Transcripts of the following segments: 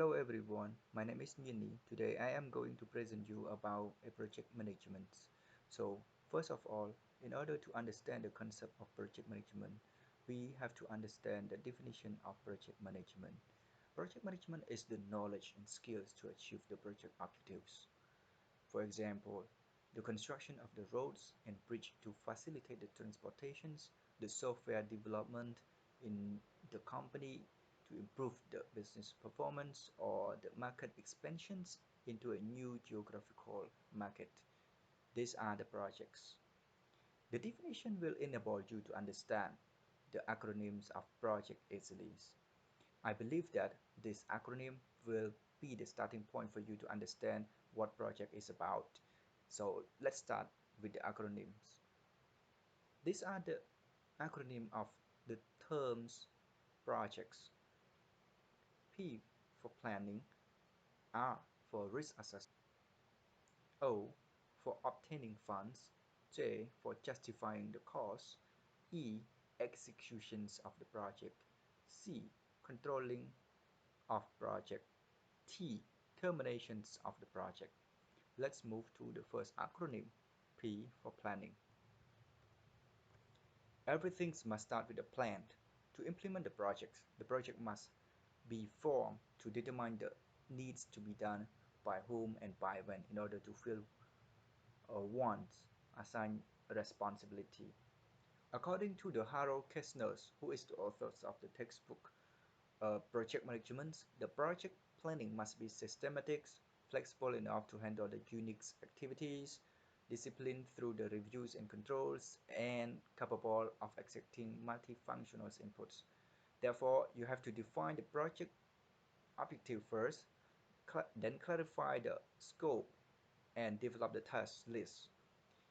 Hello everyone, my name is Nini. Today I am going to present you about a project management. So first of all, in order to understand the concept of project management, we have to understand the definition of project management. Project management is the knowledge and skills to achieve the project objectives. For example, the construction of the roads and bridge to facilitate the transportations, the software development in the company to improve the business performance, or the market expansions into a new geographical market. These are the projects. The definition will enable you to understand the acronyms of project easily. I believe that this acronym will be the starting point for you to understand what project is about. So let's start with the acronyms. These are the acronym of the terms projects. P for planning, R for risk assessment, O for obtaining funds, J for justifying the cost, E executions of the project, C controlling of project, T terminations of the project. Let's move to the first acronym, P for planning. Everything must start with a plan. To implement the project must be formed to determine the needs to be done by whom and by when in order to fill one's assigned responsibility. According to the Harold Kessner, who is the author of the textbook Project Management, the project planning must be systematic, flexible enough to handle the unique activities, disciplined through the reviews and controls, and capable of accepting multifunctional inputs. Therefore, you have to define the project objective first, then clarify the scope and develop the task list.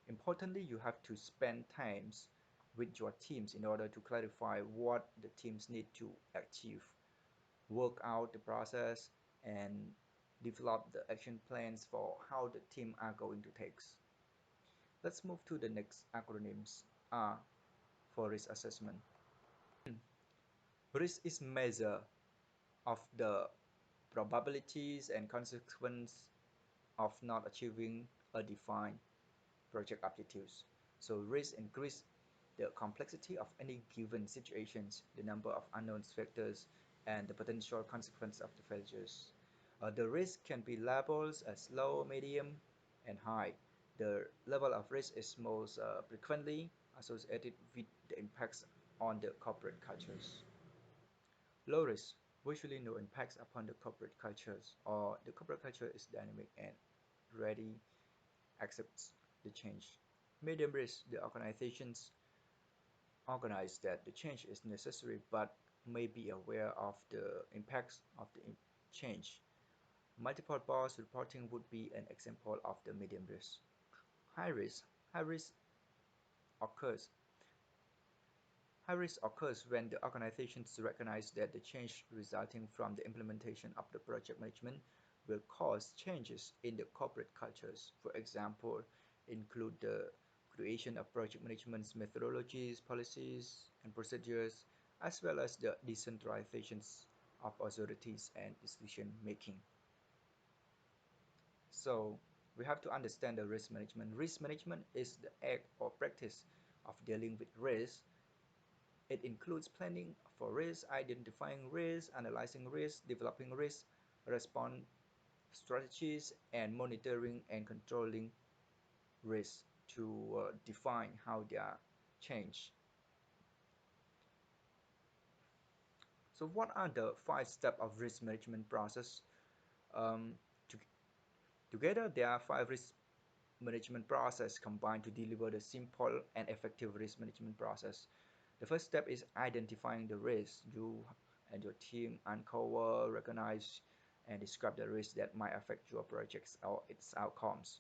Importantly, you have to spend times with your teams in order to clarify what the teams need to achieve, work out the process, and develop the action plans for how the team are going to take. Let's move to the next acronyms. R for risk assessment. Risk is measure of the probabilities and consequences of not achieving a defined project objectives. So risk increase the complexity of any given situations, the number of unknown factors, and the potential consequence of the failures. The risk can be labeled as low, medium, and high. The level of risk is most frequently associated with the impacts on the corporate cultures. Low risk, virtually no impacts upon the corporate cultures, or the corporate culture is dynamic and ready accepts the change. Medium risk, the organizations organize that the change is necessary but may be aware of the impacts of the change. Multiple boss reporting would be an example of the medium risk. High risk. High risk occurs. High risk occurs when the organizations recognize that the change resulting from the implementation of the project management will cause changes in the corporate cultures. For example, include the creation of project management methodologies, policies, and procedures, as well as the decentralization of authorities and decision making. So we have to understand the risk management. Risk management is the act or practice of dealing with risk. It includes planning for risk, identifying risk, analyzing risk, developing risk response strategies, and monitoring and controlling risk to define how they are changed. So what are the 5 steps of risk management process? Um, to, Together, there are 5 risk management process combined to deliver the simple and effective risk management process. The first step is identifying the risk. You and your team uncover, recognize, and describe the risks that might affect your projects or its outcomes.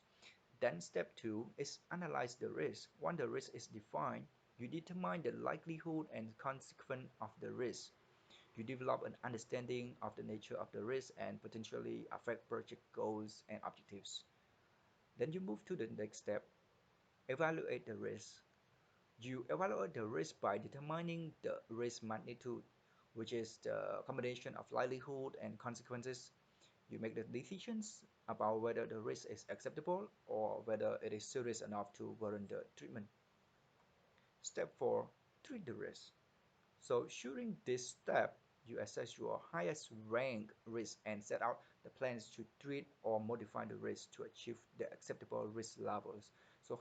Then step 2 is analyze the risk. Once the risk is defined, you determine the likelihood and consequence of the risk. You develop an understanding of the nature of the risk and potentially affect project goals and objectives. Then you move to the next step, evaluate the risk. You evaluate the risk by determining the risk magnitude. which is the combination of likelihood and consequences. You make the decisions about whether the risk is acceptable or whether it is serious enough to warrant the treatment. Step 4. Treat the risk. So during this step, you assess your highest rank risk and set out the plans to treat or modify the risk to achieve the acceptable risk levels. So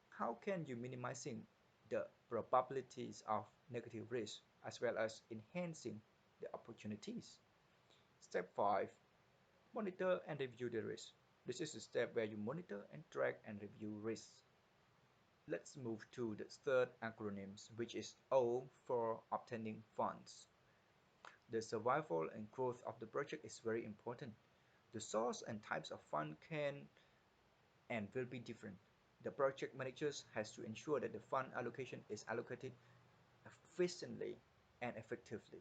how can you minimizing the probabilities of negative risk as well as enhancing the opportunities? Step 5. Monitor and review the risk. This is the step where you monitor and track and review risks. Let's move to the third acronyms, which is O for obtaining funds. The survival and growth of the project is very important. The source and types of fund can and will be different. The project managers has to ensure that the fund allocation is allocated efficiently and effectively.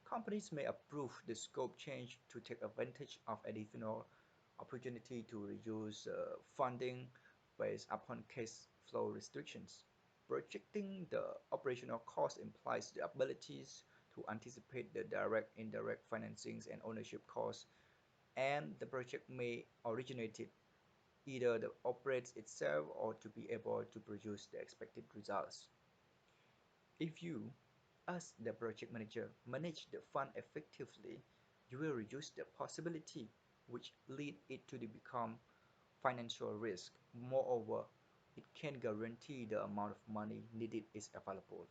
Companies may approve the scope change to take advantage of additional opportunity to reduce funding based upon cash flow restrictions. Projecting the operational cost implies the abilities to anticipate the direct, indirect financings and ownership costs, and the project may originate it either to operate itself or to be able to produce the expected results. If you, as the project manager, manage the fund effectively, you will reduce the possibility which lead it to become financial risk. Moreover, it can guarantee the amount of money needed is available.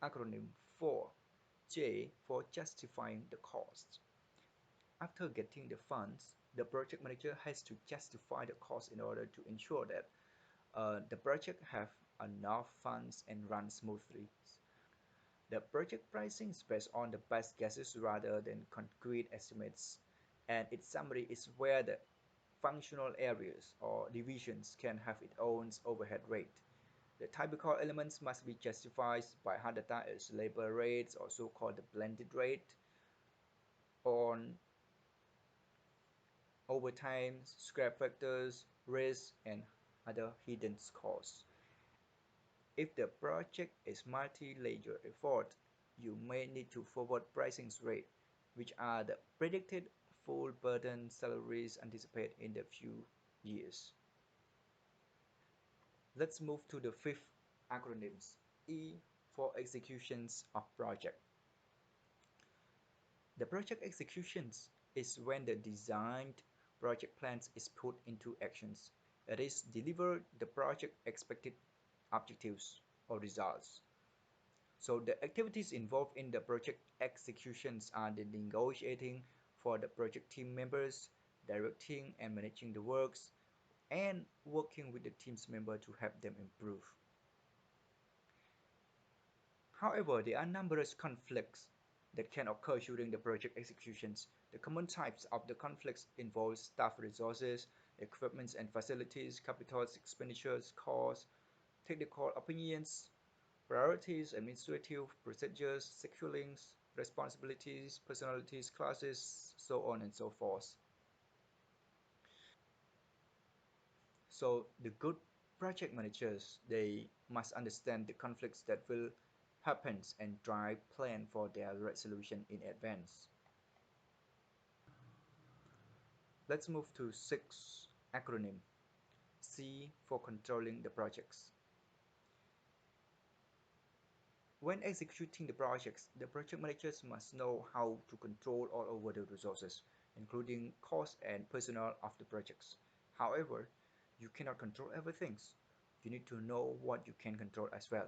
Acronym 4. J for justifying the cost. After getting the funds, the project manager has to justify the cost in order to ensure that the project have enough funds and run smoothly. The project pricing is based on the best guesses rather than concrete estimates, and its summary is where the functional areas or divisions can have its own overhead rate. The typical elements must be justified by hard data as labor rates, also called the blended rate, on overtime, scrap factors, risk, and other hidden costs. If the project is multi-layer effort, you may need to forward pricing rate, which are the predicted full burden salaries anticipated in the few years. Let's move to the fifth acronyms, E for executions of project. The project executions is when the designed project plans is put into actions. It is deliver the project expected objectives or results. So the activities involved in the project executions are the negotiating for the project team members, directing and managing the works, and working with the team's member to help them improve. However, there are numerous conflicts that can occur during the project executions. The common types of the conflicts involve staff resources, equipment and facilities, capital expenditures, costs, technical opinions, priorities, administrative procedures, schedulings, responsibilities, personalities, classes, so on and so forth. So the good project managers, they must understand the conflicts that will happen and drive plan for their resolution in advance. Let's move to sixth acronym, C for controlling the projects. When executing the projects, the project managers must know how to control all over the resources, including cost and personnel of the projects. However, you cannot control everything. You need to know what you can control as well.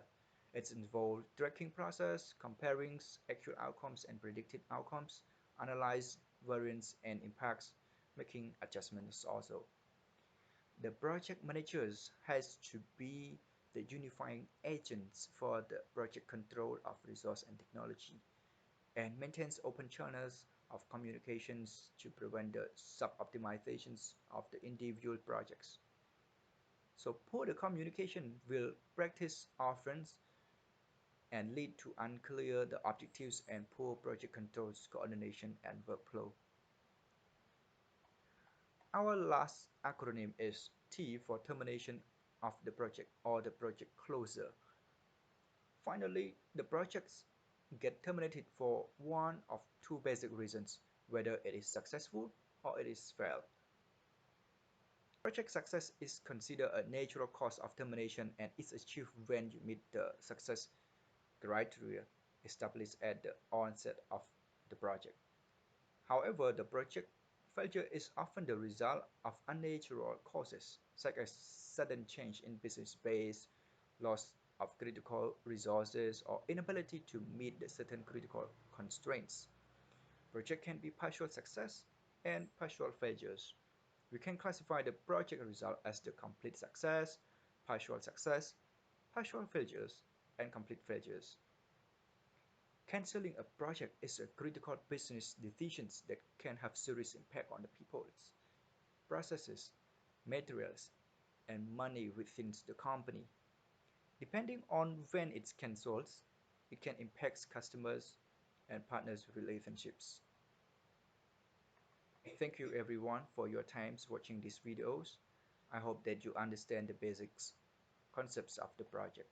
It involves tracking process, comparing actual outcomes and predicted outcomes, analyze variance and impacts, making adjustments also. The project managers has to be the unifying agents for the project control of resource and technology and maintains open channels of communications to prevent the sub-optimizations of the individual projects. So poor communication will practice offense and lead to unclear the objectives and poor project controls coordination and workflow. Our last acronym is T for termination of the project or the project closure. Finally, the projects get terminated for one of two basic reasons, whether it is successful or it is failed. Project success is considered a natural cause of termination and is achieved when you meet the success criteria established at the onset of the project. However, the project failure is often the result of unnatural causes, such as sudden change in business base, loss of critical resources, or inability to meet the certain critical constraints. Project can be partial success and partial failures. We can classify the project result as the complete success, partial failures, and complete failures. Canceling a project is a critical business decision that can have serious impact on the people's processes, materials, and money within the company. Depending on when it's cancelled, it can impact customers and partners relationships. Thank you everyone for your times watching these videos. I hope that you understand the basics concepts of the project.